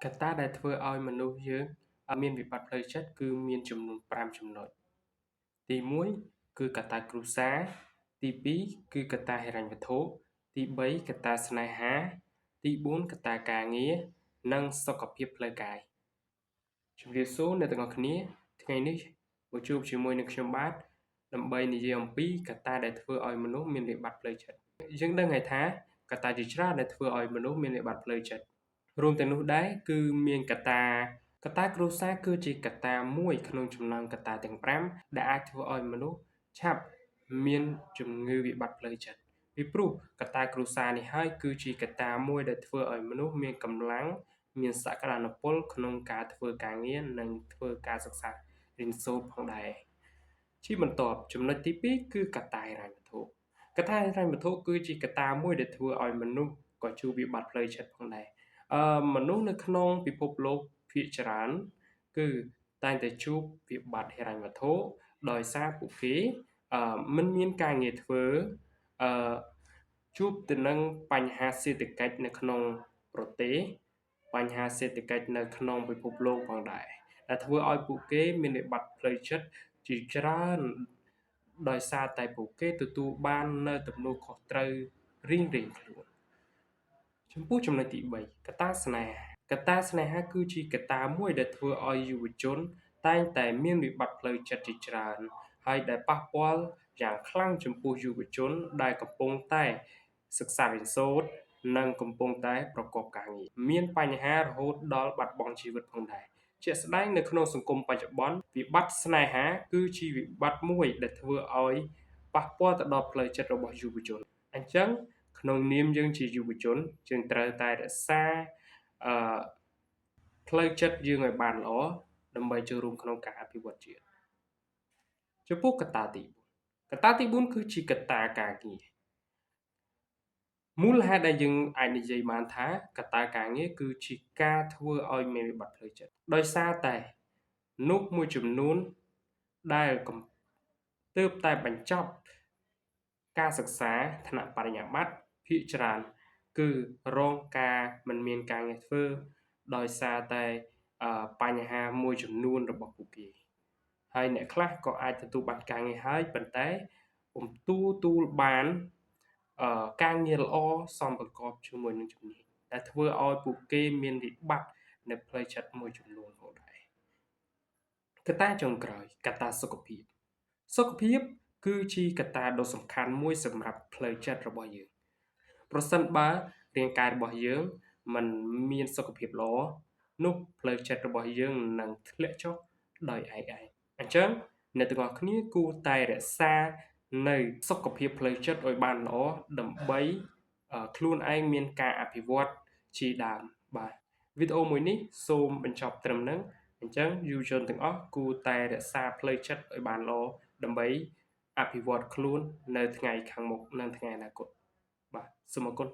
កត្តាដែលធ្វើឲ្យមនុស្សយើងមានវិបត្តិផ្លូវចិត្តគឺមានចំនួន5ចំណុចទី1គឺកត្តាគ្រួសារទី2គឺកត្តាហិរញ្ញវត្ថុទី3កត្តាស្នេហាទី4កត្តាការងារនិងសុខភាពផ្លូវកាយជំរាបសួរអ្នកទាំងអស់គ្នាថ្ងៃនេះមកជួបជាមួយនឹងខ្ញុំបាទដើម្បីនិយាយអំពីកត្តាដែលធ្វើឲ្យមនុស្សមានវិបត្តិផ្លូវចិត្តយើងដឹងហើយថាកត្តាជាច្រើនដែលធ្វើឲ្យមនុស្សមានវិបត្តិផ្លូវចិត្តរួមទាំងនោះដែរគឺមានកត្តាគ្រួសារគឺជាកត្តាមួយក្នុងចំណោមកត្តាទាំង5ដែលអាចធ្វើឲ្យមនុស្សឆាប់មានជំងឺវិបត្តិផ្លូវចិត្តពីព្រោះកត្តាគ្រួសារនេះហើយគឺជាកត្តាមួយដែលធ្វើឲ្យមនុស្សមានកម្លាំងមានសក្តានុពលក្នុងការធ្វើការងារនិងធ្វើការសិក្សារៀនសូត្រផងដែរជាបន្ទាប់ចំណុចទី2គឺកត្តាហិរញ្ញវត្ថុកត្តាហិរញ្ញវត្ថុគឺជាកត្តាមួយដែលធ្វើឲ្យមនុស្សក៏ជួបវិបត្តិផ្លូវចិត្តផងដែរមនុស្សនៅក្នុងពិភពលោកភាគច្រើនគឺតែងតែជួបវិបត្តិហិរញ្ញវត្ថុដោយសារពួកគេមិនមានការងារធ្វើជួបទៅនឹងបញ្ហាសេដ្ឋកិច្ចនៅក្នុងប្រទេសបញ្ហាសេដ្ឋកិច្ចនៅក្នុងពិភពលោកផងដែរដែលធ្វើឲ្យពួកគេមានវិបត្តិផ្លូវចិត្តជាច្រើនដោយសារតែពួកគេទទួលបាននៅទំនួលខុសត្រូវរៀងៗខ្លួនចំពោះចំណុចទី3កត្តាស្នេហាកត្តាស្នេហាគឺជាកត្តាមួយដែលធ្វើឲ្យយុវជនតែងតែមានវិបត្តិផ្លូវចិត្តជាច្រើនហើយដែលប៉ះពាល់យ៉ាងខ្លាំងចំពោះយុវជនដែលកំពុងតែសិក្សារៀនសូត្រនិងកំពុងតែប្រកបការងារមានបញ្ហារហូតដល់បាត់បង់ជីវិតផងដែរជាក់ស្ដែងនៅក្នុងសង្គមបច្ចុប្បន្នវិបត្តិស្នេហាគឺជាវិបត្តិមួយដែលធ្វើឲ្យប៉ះពាល់ទៅដល់ផ្លូវចិត្តរបស់យុវជនអញ្ចឹងក្នុងនាមយើងជាយុវជនយើងត្រូវតែរក្សាផ្លូវចិត្តយើងឲ្យបានល្អដើម្បីចូលរួមក្នុងការអភិវឌ្ឍជាតិចំពោះកត្តាទី4កត្តាទី4គឺជាកត្តាការងារមូលហេតុដែលយើងអាចនិយាយបានថាកត្តាការងារគឺជាការធ្វើឲ្យមានវិបត្តិផ្លូវចិត្តដោយសារតែនោះមួយចំនួនដែលទើបតែបញ្ចប់ការសិក្សាថ្នាក់បរិញ្ញាបត្រភាគច្រើនគឺរងការមិនមានការងារធ្វើដោយសារតែបញ្ហាមួយចំនួនរបស់ពួកគេហើយអ្នកខ្លះក៏អាចទទួលបានការងារហើយប៉ុន្តែពុំទទួលបានការងារល្អសមប្រកបជាមួយនឹងជំនាញដែលធ្វើឲ្យពួកគេមានវិបត្តិនៅផ្លូវចិត្តមួយចំនួនផងដែរកត្តាចុងក្រោយកត្តាសុខភាពគឺជាកត្តាដ៏សំខាន់មួយសម្រាប់ផ្លូវចិត្តរបស់យើងប្រសិនបើរាងកាយរបស់យើងមិនមានសុខភាពល្អនោះផ្លូវចិត្តរបស់យើងនឹងធ្លាក់ចុះដោយឯកឯងអញ្ចឹងអ្នកទាំងអស់គ្នាគួរតែរក្សានៅសុខភាពផ្លូវចិត្តឲ្យបានល្អដើម្បីខ្លួនឯងមានការអភិវឌ្ឍជាដើមបាទវីដេអូមួយនេះសូមបញ្ចប់ត្រឹមហ្នឹងអញ្ចឹងយុវជនទាំងអស់គួរតែរក្សាផ្លូវចិត្តឲ្យបានល្អដើម្បីអភិវឌ្ឍខ្លួននៅថ្ងៃខាងមុខនិងថ្ងៃអនាគតបាទសូមអរគុណ